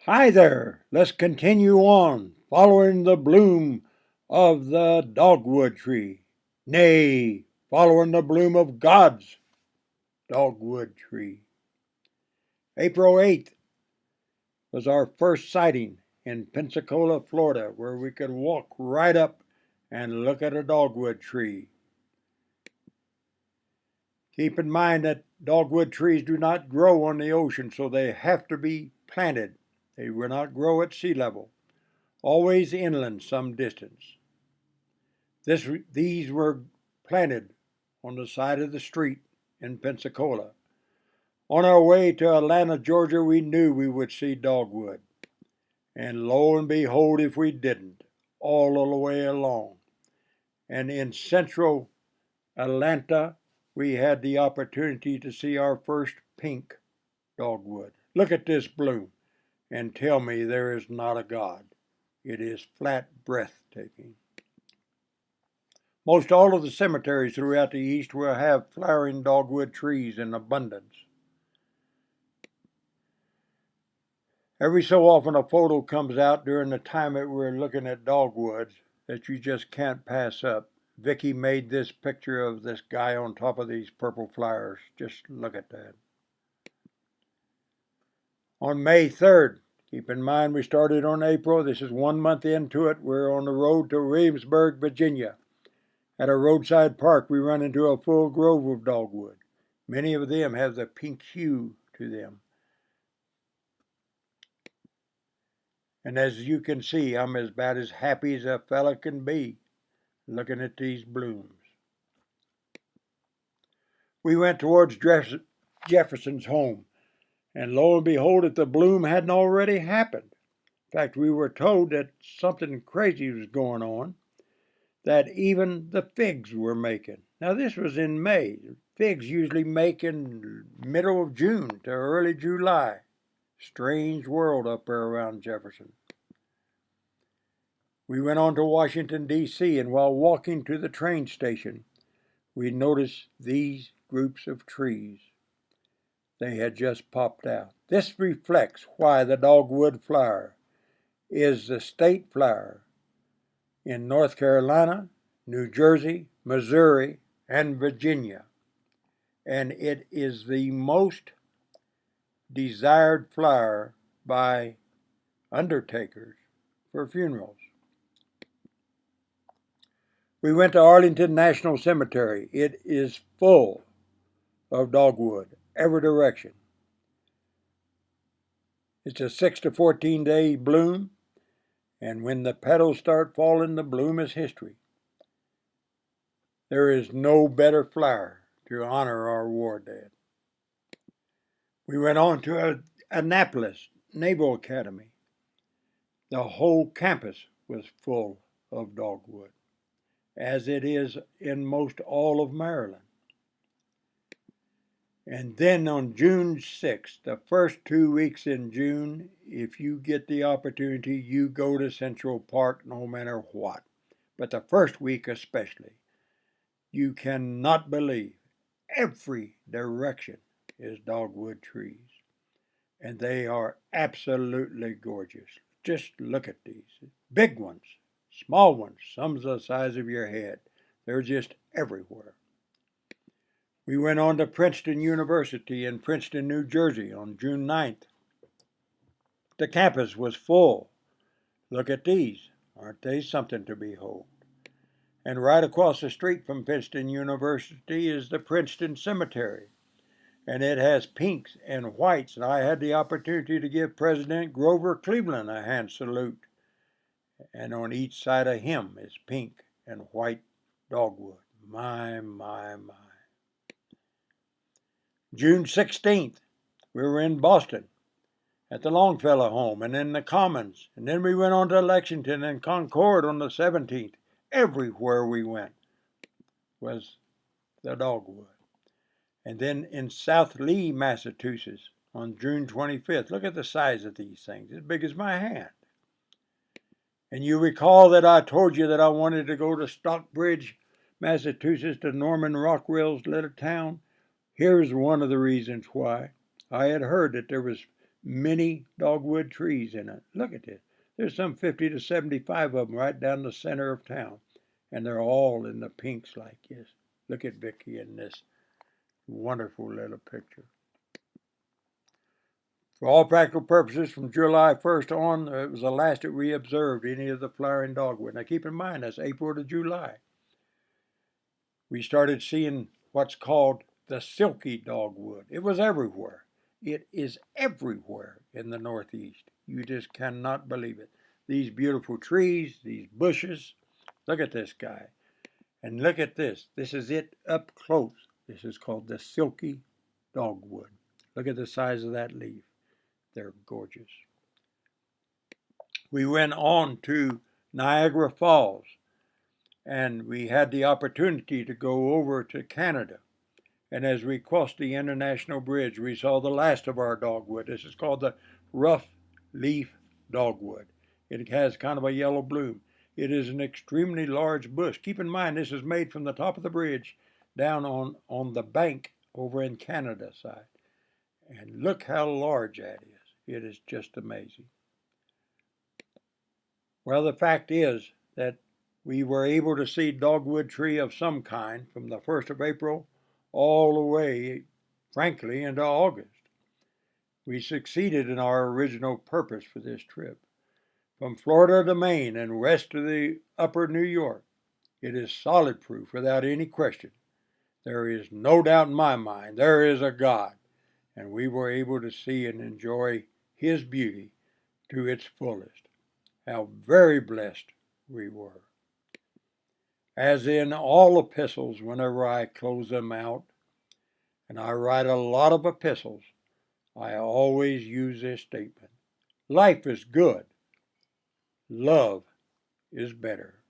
Hi there, let's continue on, following the bloom of the dogwood tree. Nay, following the bloom of God's dogwood tree. April 8th was our first sighting in Pensacola, Florida, where we could walk right up and look at a dogwood tree. Keep in mind that dogwood trees do not grow on the ocean, so they have to be planted. They will not grow at sea level, always inland some distance. These were planted on the side of the street in Pensacola. On our way to Atlanta, Georgia, we knew we would see dogwood. And lo and behold, if we didn't, all the way along. And in central Atlanta, we had the opportunity to see our first pink dogwood. Look at this bloom and tell me there is not a God. It is flat breathtaking. Most all of the cemeteries throughout the East will have flowering dogwood trees in abundance. Every so often a photo comes out during the time that we're looking at dogwoods that you just can't pass up. Vicky made this picture of this guy on top of these purple flowers. Just look at that. On May 3rd, keep in mind we started on April. This is 1 month into it. We're on the road to Williamsburg, Virginia. At a roadside park, we run into a full grove of dogwood. Many of them have the pink hue to them. And as you can see, I'm about as happy as a fella can be looking at these blooms. We went towards Jefferson's home, and lo and behold, if the bloom hadn't already happened. In fact, we were told that something crazy was going on, that even the figs were making. Now, this was in May. Figs usually make in middle of June to early July. Strange world up there around Jefferson. We went on to Washington, D.C., and while walking to the train station, we noticed these groups of trees. They had just popped out. This reflects why the dogwood flower is the state flower in North Carolina, New Jersey, Missouri, and Virginia. And it is the most desired flower by undertakers for funerals. We went to Arlington National Cemetery. It is full of dogwood, every direction. It's a 6 to 14 day bloom, and when the petals start falling, the bloom is history. There is no better flower to honor our war dead. We went on to Annapolis Naval Academy. The whole campus was full of dogwood, as it is in most all of Maryland. And then on June 6th, the first 2 weeks in June, if you get the opportunity, you go to Central Park no matter what. But the first week especially, you cannot believe every direction is dogwood trees. And they are absolutely gorgeous. Just look at these. Big ones, small ones, some the size of your head. They're just everywhere. We went on to Princeton University in Princeton, New Jersey on June 9th. The campus was full. Look at these. Aren't they something to behold? And right across the street from Princeton University is the Princeton Cemetery. And it has pinks and whites. And I had the opportunity to give President Grover Cleveland a hand salute. And on each side of him is pink and white dogwood. My, my, my. June 16th, we were in Boston at the Longfellow home and in the Commons. And then we went on to Lexington and Concord on the 17th. Everywhere we went was the dogwood. And then in South Lee, Massachusetts on June 25th. Look at the size of these things, as big as my hand. And you recall that I told you that I wanted to go to Stockbridge, Massachusetts, to Norman Rockwell's little town? Here's one of the reasons why. I had heard that there was many dogwood trees in it. Look at this. There's some 50 to 75 of them right down the center of town. And they're all in the pinks like this. Look at Vicky in this wonderful little picture. For all practical purposes, from July 1st on, it was the last that we observed any of the flowering dogwood. Now keep in mind, that's April to July. We started seeing what's called the silky dogwood. It was everywhere. It is everywhere in the Northeast. You just cannot believe it. These beautiful trees, these bushes. Look at this guy. And look at this. This is it up close. This is called the silky dogwood. Look at the size of that leaf. They're gorgeous. We went on to Niagara Falls, and we had the opportunity to go over to Canada. And as we crossed the international bridge, we saw the last of our dogwood. This is called the rough leaf dogwood. It has kind of a yellow bloom. It is an extremely large bush. Keep in mind, this is made from the top of the bridge down on the bank over in Canada side. And look how large that is. It is just amazing. Well, the fact is that we were able to see dogwood tree of some kind from the 1st of April all the way, frankly, into August. We succeeded in our original purpose for this trip. From Florida to Maine and west to the upper New York, it is solid proof without any question. There is no doubt in my mind there is a God, and we were able to see and enjoy His beauty to its fullest. How very blessed we were. As in all epistles, whenever I close them out, and I write a lot of epistles, I always use this statement. Life is good. Love is better.